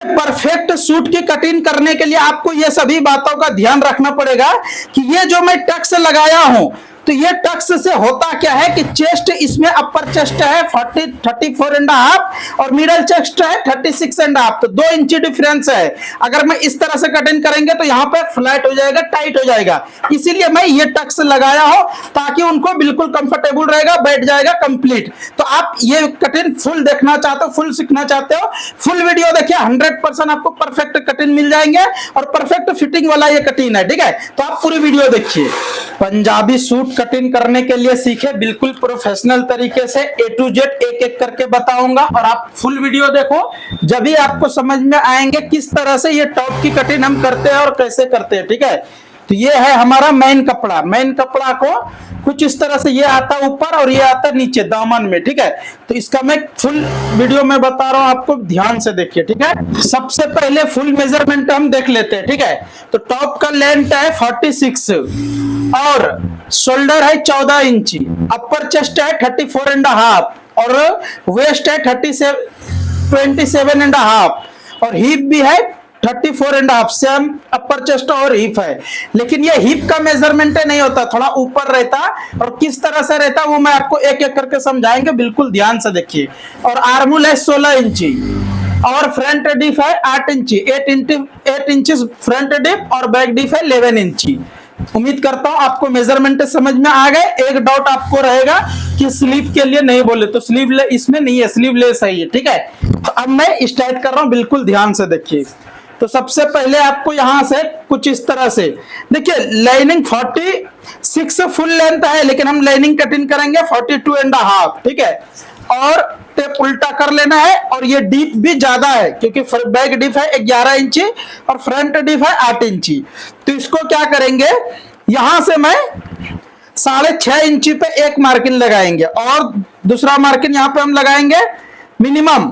Perfect suit की cutting करने के लिए आपको ये सभी बातों का ध्यान रखना पड़ेगा कि ये जो मैं टक्स लगाया हूं, तो ये टक्स से होता क्या है कि चेस्ट इसमें अपर चेस्ट है 34.5 और मिडल चेस्ट है 36.5, तो 2 इंची डिफरेंस है। अगर मैं इस तरह से कटिंग करेंगे तो यहाँ पे फ्लैट हो जाएगा, टाइट हो जाएगा, इसीलिए मैं ये टक्स लगाया हूं ताकि उनको बिल्कुल कंफर्टेबल रहेगा, बैठ जाएगा कंप्लीट। तो आप ये कटिंग फुल देखना चाहते हो, फुल सीखना चाहते हो, फुल वीडियो देखिए, 100% आपको परफेक्ट कटिंग मिल जाएंगे और परफेक्ट फिटिंग वाला ये कटिंग है, ठीक है। तो आप पूरी वीडियो देखिए। पंजाबी सूट कटिंग करने के लिए सीखे बिल्कुल प्रोफेशनल तरीके से, A to Z एक एक करके बताऊंगा और आप फुल वीडियो देखो, जब भी आपको समझ में आएंगे किस तरह से ये टॉप की कटिंग हम करते हैं और कैसे करते हैं, ठीक है। तो ये है हमारा मेन कपड़ा। मेन कपड़ा को कुछ इस तरह से ये आता है ऊपर और ये आता है नीचे दामन में, ठीक है। तो इसका मैं फुल वीडियो में बता रहा हूं, आपको ध्यान से देखिए, ठीक है। सबसे पहले फुल मेजरमेंट हम देख लेते हैं, ठीक है। तो टॉप का लेंथ है 46 और शोल्डर है 14 इंची, अपर चेस्ट है 34.5 और वेस्ट है 27.5 और हिप भी है 34.5, सेम अपर चेस्ट और हिप है। लेकिन ये हिप का मेजरमेंट नहीं होता, थोड़ा ऊपर रहता, और किस तरह से रहता वो मैं आपको एक एक करके समझाएंगे, बिल्कुल ध्यान से देखिए। और आर्मूल है 16 इंची और फ्रंट डिप है 8 इंची, 8 इंची फ्रंट डिप और बैक डिप है 11 इंची। उम्मीद करता हूं आपको मेजरमेंट समझ में आ गए। एक डाउट आपको रहेगा कि स्लीव के लिए नहीं बोले, तो स्लीव इसमें नहीं है, स्लीवलेस है ये, ठीक है। तो अब मैं स्टार्ट कर रहा हूं, बिल्कुल ध्यान से देखिए। तो सबसे पहले आपको यहां से कुछ इस तरह से देखिए, लाइनिंग 46 फुल लेंथ है, लेकिन हम लाइनिंग कटिंग करेंगे 42.5, ठीक है। और टेप उल्टा कर लेना है, और ये डीप भी ज्यादा है क्योंकि बैक डीप है 11 इंची और फ्रंट डीप है 8 इंची। तो इसको क्या करेंगे, यहां से मैं 6.5 इंची पे एक मार्किंग लगाएंगे और दूसरा मार्किंग यहां पे हम लगाएंगे मिनिमम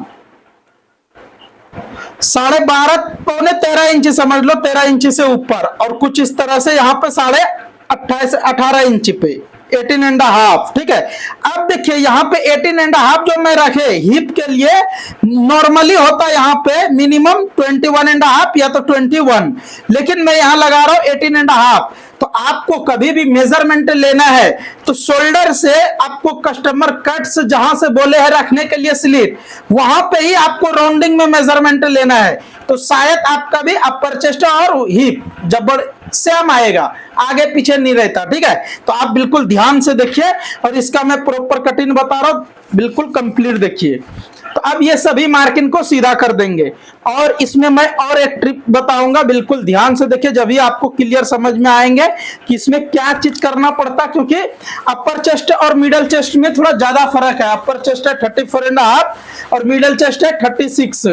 12.5 पौने 13 इंची, समझ लो 13 इंची से ऊपर, और कुछ इस तरह से यहाँ पे 18.5 इंची पे 18.5, ठीक है। अब देखिए यहाँ पे 18.5 जो मैं रखे हिप के लिए नॉर्मली होता है यहाँ पे मिनिमम 21.5 या तो 21, लेकिन मैं यहाँ लगा रहा हूँ 18.5। तो आपको कभी भी मेजरमेंट लेना है तो शोल्डर से आपको कस्टमर कट्स जहां से बोले हैं रखने के लिए स्लिट, वहां पे ही आपको राउंडिंग में मेजरमेंट लेना है। तो शायद आपका भी अपर चेस्ट और हिप जबड़ सेम आएगा, आगे पीछे नहीं रहता, ठीक है। तो आप बिल्कुल ध्यान से देखिए और इसका मैं प्रॉपर कटिंग बता रहा हूं, बिल्कुल कंप्लीट देखिए। तो अब ये सभी मार्किंग को सीधा कर देंगे और इसमें मैं और एक ट्रिक बताऊंगा, बिल्कुल ध्यान से देखिए, जब भी आपको क्लियर समझ में आएंगे कि इसमें क्या चीज करना पड़ता, क्योंकि अपर चेस्ट और मिडल चेस्ट में थोड़ा ज्यादा फर्क है। अपर चेस्ट है 34.5 और मिडल चेस्ट है 36,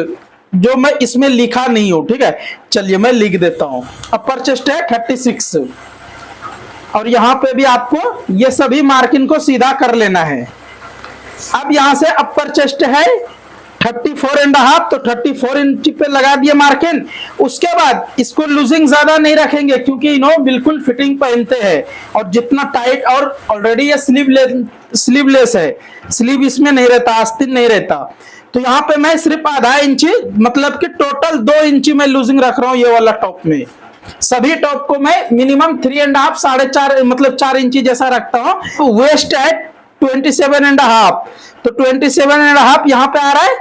जो मैं इसमें लिखा नहीं हूं, ठीक है। चलिए मैं लिख देता हूं, अपर चेस्ट है 36 और यहां पे भी आपको ये सभी मार्किंग को सीधा कर लेना है। अब यहां से अपर चेस्ट है 34.5, तो 34 इंच पे लगा दिए मार्किंग। उसके बाद इसको लूजिंग ज्यादा नहीं रखेंगे क्योंकि इन्हों बिल्कुल फिटिंग पहनते हैं, और जितना टाइट, और ऑलरेडी ये स्लीवलेस है, स्लीव इसमें नहीं रहता, आस्तीन नहीं रहता। तो यहाँ पे मैं सिर्फ आधा इंची, मतलब कि टोटल 2 इंची में लूजिंग रख रहा हूँ ये वाला टॉप में। सभी टॉप को मैं मिनिमम 3.5 4.5 मतलब 4 इंची जैसा रखता हूँ। तो वेस्ट है 27.5, तो 27.5 यहाँ पे आ रहा है,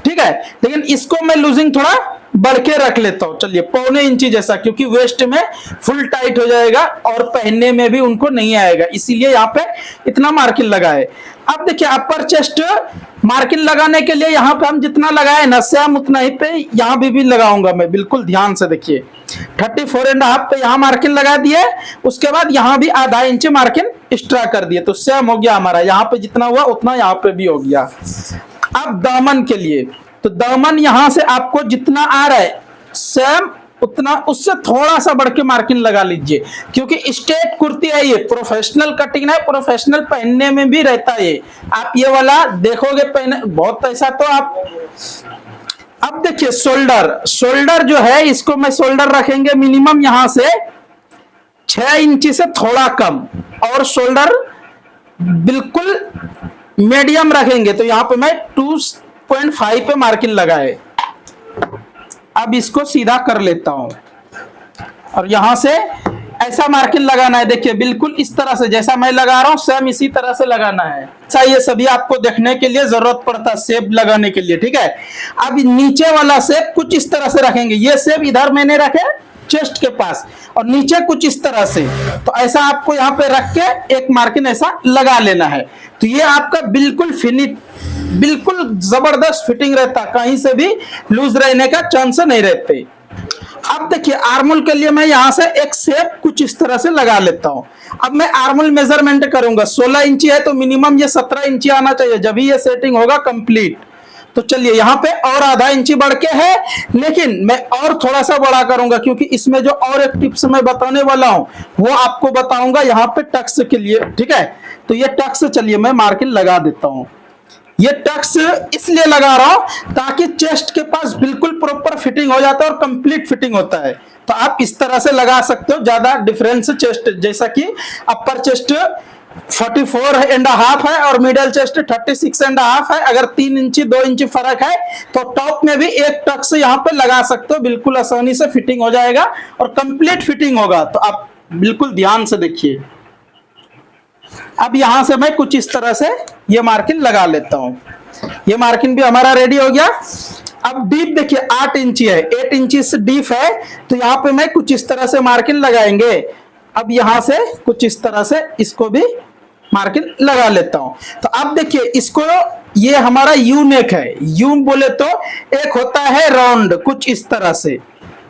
ठीक है। लेकिन इसको मैं लूजिंग थोड़ा बढ़ के रख लेता हूँ, चलिए 1.25 इंची जैसा, क्योंकि वेस्ट में फुल टाइट हो जाएगा और पहनने में भी उनको नहीं आएगा, इसीलिए यहाँ पे इतना मार्किंग लगा है। अब देखिए अपर चेस्ट मार्किंग लगाने के लिए यहाँ पे हम जितना लगाए ना सेम उतना ही पे यहाँ भी लगाऊंगा मैं, बिल्कुल ध्यान से देखिए। 34.5 पे यहाँ मार्किंग लगा दिए, उसके बाद यहाँ भी आधा इंच मार्किंग एक्स्ट्रा कर दिए, तो सेम हो गया हमारा, यहाँ पे जितना हुआ उतना यहाँ पे भी हो गया। अब दामन के लिए, तो दामन यहां से आपको जितना आ रहा है सेम उतना, उससे थोड़ा सा बढ़ के मार्किंग लगा लीजिए, क्योंकि स्ट्रेट कुर्ती है, ये प्रोफेशनल कटिंग है, प्रोफेशनल पहनने में भी रहता है। आप ये वाला देखोगे पहने बहुत ऐसा, तो आप अब देखिए शोल्डर जो है, इसको मैं शोल्डर रखेंगे मिनिमम यहां से 6 इंची से थोड़ा कम, और शोल्डर बिल्कुल मीडियम रखेंगे। तो यहाँ पे मैं 2.5 पे मार्किंग लगाए, अब इसको सीधा कर लेता हूं और यहां से ऐसा मार्किंग लगाना है। देखिए बिल्कुल इस तरह से जैसा मैं लगा रहा हूं सेम इसी तरह से लगाना है। अच्छा ये सभी आपको देखने के लिए जरूरत पड़ता है शेप लगाने के लिए, ठीक है। अब नीचे वाला शेप कुछ इस तरह से रखेंगे। ये शेप इधर मैंने रखे चेस्ट के पास और नीचे कुछ इस तरह से, तो ऐसा आपको यहाँ पे रख के एक मार्किंग ऐसा लगा लेना है। तो ये आपका बिल्कुल बिल्कुल जबरदस्त फिटिंग रहता, कहीं से भी लूज रहने का चांस नहीं रहते। अब देखिए आर्मोल के लिए मैं यहां से एक शेप कुछ इस तरह से लगा लेता हूं। अब मैं आर्मोल मेजरमेंट करूंगा, 16 इंची है तो मिनिमम ये 17 इंची आना चाहिए, जब ही ये सेटिंग होगा कंप्लीट। तो चलिए यहाँ पे और आधा इंची बढ़ के है, लेकिन मैं और थोड़ा सा बड़ा करूंगा क्योंकि इसमें जो और एक टिप्स मैं बताने वाला हूं वो आपको बताऊंगा यहाँ पे टक्स के लिए, ठीक है। तो ये टक्स चलिए मैं मार्किंग लगा देता हूं। ये टक्स इसलिए लगा रहा हूं ताकि चेस्ट के पास बिल्कुल प्रॉपर फिटिंग हो जाता है और कंप्लीट फिटिंग होता है। तो आप इस तरह से लगा सकते हो, ज्यादा डिफरेंस चेस्ट, जैसा कि अपर चेस्ट 44.5 है और मिडिल चेस्ट 36.5 है। अगर 3 इंची 2 इंची फर्क है तो टॉप में भी एक टक्स यहाँ पे लगा सकते हो, बिल्कुल आसानी से फिटिंग हो जाएगा और कंप्लीट फिटिंग होगा। तो आप बिल्कुल ध्यान से देखिए। अब यहां से मैं कुछ इस तरह से ये मार्किंग लगा लेता हूं। ये मार्किंग भी हमारा रेडी हो गया। अब डीप देखिए 8 इंची है, 8 इंची से डीप है, तो यहाँ पे मैं कुछ इस तरह से मार्किंग लगाएंगे। अब यहां से कुछ इस तरह से इसको भी मार्किंग लगा लेता हूं। तो अब देखिए इसको, ये हमारा यू नेक है। यू बोले तो एक होता है राउंड कुछ इस तरह से,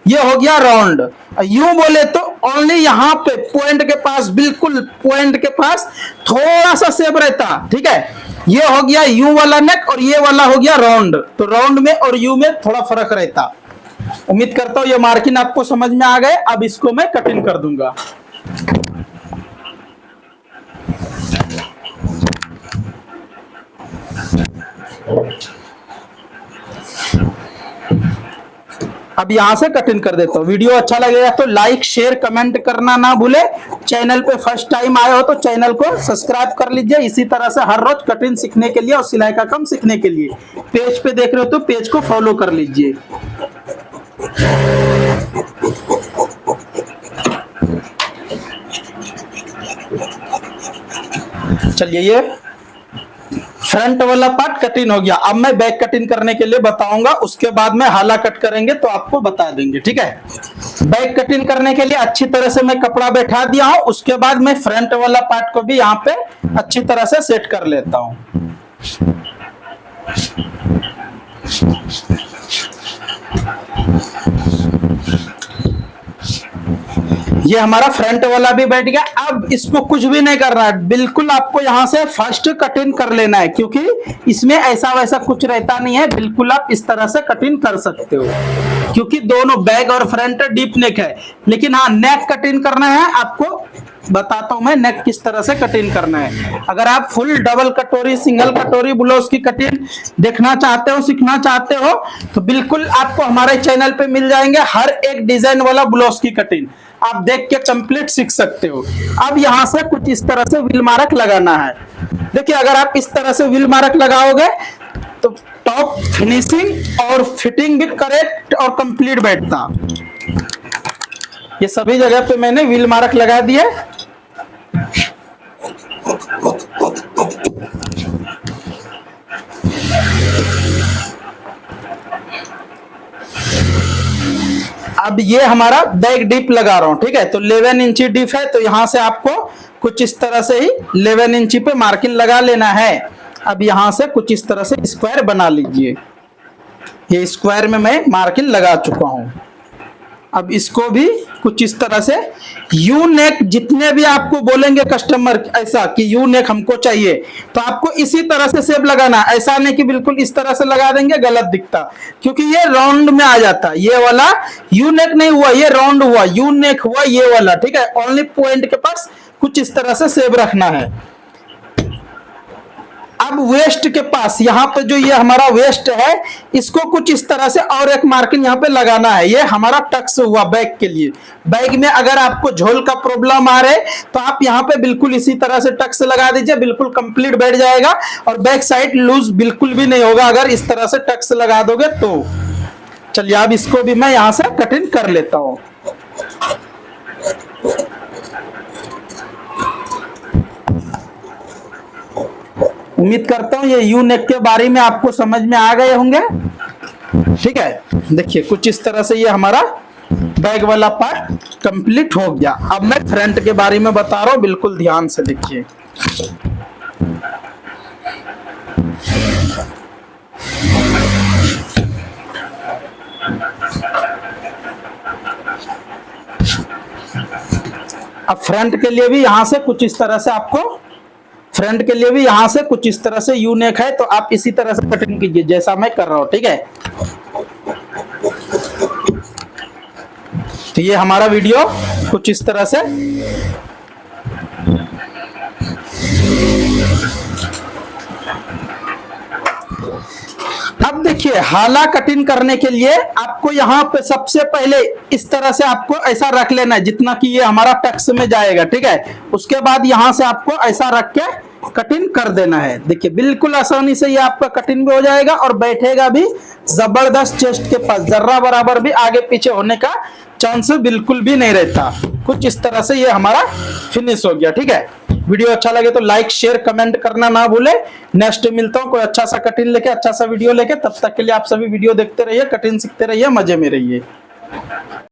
ये हो गया राउंड। यूं बोले तो ओनली यहाँ पे पॉइंट के पास, बिल्कुल पॉइंट के पास थोड़ा सा शेप रहता, ठीक है। ये हो गया यू वाला नेक और ये वाला हो गया राउंड। तो राउंड में और यू में थोड़ा फर्क रहता। उम्मीद करता हूं ये मार्किंग आपको समझ में आ गए। अब इसको मैं कटिंग कर दूंगा। अब यहां से कटिंग कर देता हूं। वीडियो अच्छा लगेगा तो लाइक शेयर कमेंट करना ना भूले। चैनल पे फर्स्ट टाइम आए हो तो चैनल को सब्सक्राइब कर लीजिए, इसी तरह से हर रोज कटिंग सीखने के लिए और सिलाई का काम सीखने के लिए। पेज पे देख रहे हो तो पेज को फॉलो कर लीजिए। चलिए ये फ्रंट वाला पार्ट कटिंग हो गया। अब मैं बैक कटिंग करने के लिए बताऊंगा, उसके बाद में हाला कट करेंगे तो आपको बता देंगे, ठीक है। बैक कटिंग करने के लिए अच्छी तरह से मैं कपड़ा बैठा दिया हूं, उसके बाद मैं फ्रंट वाला पार्ट को भी यहाँ पे अच्छी तरह से सेट कर लेता हूं। ये हमारा फ्रंट वाला भी बैठ गया। अब इसको कुछ भी नहीं करना है, बिल्कुल आपको यहां से फर्स्ट कटिंग कर लेना है, क्योंकि इसमें ऐसा वैसा कुछ रहता नहीं है। बिल्कुल आप इस तरह से कटिंग कर सकते हो, क्योंकि दोनों बैक और फ्रंट डीप नेक है। लेकिन हाँ, नेक कटिंग करना है आपको बताता हूं मैं नेक किस तरह से कटिंग करना है। अगर आप फुल डबल कटोरी सिंगल कटोरी ब्लाउज की कटिंग देखना चाहते हो, सीखना चाहते हो, तो बिल्कुल आपको हमारे चैनल पे मिल जाएंगे हर एक डिजाइन वाला ब्लाउज की कटिंग। आप देख के कंप्लीट सीख सकते हो। अब यहां से कुछ इस तरह से व्हील मार्क लगाना है। देखिए अगर आप इस तरह से व्हील मार्क लगाओगे तो टॉप फिनिशिंग और फिटिंग भी करेक्ट और कंप्लीट बैठता। ये सभी जगह पे मैंने व्हील मार्क लगा दिया। अब ये हमारा बैक डीप लगा रहा हूं, ठीक है। तो 11 इंची डीप है, तो यहां से आपको कुछ इस तरह से ही 11 इंची पे मार्किंग लगा लेना है। अब यहां से कुछ इस तरह से स्क्वायर बना लीजिए। ये स्क्वायर में मैं मार्किंग लगा चुका हूं। अब इसको भी कुछ इस तरह से यू नेक, जितने भी आपको बोलेंगे कस्टमर ऐसा कि यू नेक हमको चाहिए, तो आपको इसी तरह से शेप लगाना। ऐसा नहीं कि बिल्कुल इस तरह से लगा देंगे, गलत दिखता, क्योंकि ये राउंड में आ जाता। ये वाला यू नेक नहीं हुआ, ये राउंड हुआ, यू नेक हुआ ये वाला, ठीक है। ओनली पॉइंट के पास कुछ इस तरह से शेप रखना है। अब वेस्ट के पास यहाँ पे जो ये हमारा वेस्ट है, इसको कुछ इस तरह से और एक मार्किंग यहाँ पे लगाना है। ये हमारा टक्स हुआ बैक के लिए। बैक में अगर आपको झोल का प्रॉब्लम आ रहा है तो आप यहाँ पे बिल्कुल इसी तरह से टक्स लगा दीजिए, बिल्कुल कंप्लीट बैठ जाएगा और बैक साइड लूज बिल्कुल भी नहीं होगा अगर इस तरह से टक्स लगा दोगे तो। चलिए अब इसको भी मैं यहां से कटिंग कर लेता हूं। उम्मीद करता हूं ये यू नेक के बारे में आपको समझ में आ गए होंगे। ठीक है, देखिए कुछ इस तरह से ये हमारा बैक वाला पार्ट कंप्लीट हो गया। अब मैं फ्रंट के बारे में बता रहा हूं, बिल्कुल ध्यान से देखिए। अब फ्रंट के लिए भी यहां से कुछ इस तरह से आपको, फ्रंट के लिए भी यहां से कुछ इस तरह से यू नेक है, तो आप इसी तरह से कटिंग कीजिए जैसा मैं कर रहा हूं। ठीक है, तो ये हमारा वीडियो कुछ इस तरह से अब देखिए हाला कटिंग करने के लिए आपको यहाँ पे सबसे पहले इस तरह से आपको ऐसा रख लेना है जितना कि ये हमारा टक्स में जाएगा। ठीक है, उसके बाद यहाँ से आपको ऐसा रख के कटिंग कर देना है। देखिए बिल्कुल आसानी से ये आपका कटिंग भी हो जाएगा और बैठेगा भी जबरदस्त चेस्ट के पास, जर्रा बराबर भी आगे पीछे होने का चांस बिल्कुल भी नहीं रहता। कुछ इस तरह से ये हमारा फिनिश हो गया। ठीक है, वीडियो अच्छा लगे तो लाइक शेयर कमेंट करना ना भूले। नेक्स्ट मिलता हूं कोई अच्छा सा कटिंग लेके, अच्छा सा वीडियो लेके। तब तक के लिए आप सभी वीडियो देखते रहिए, कटिंग सीखते रहिए, मजे में रहिए।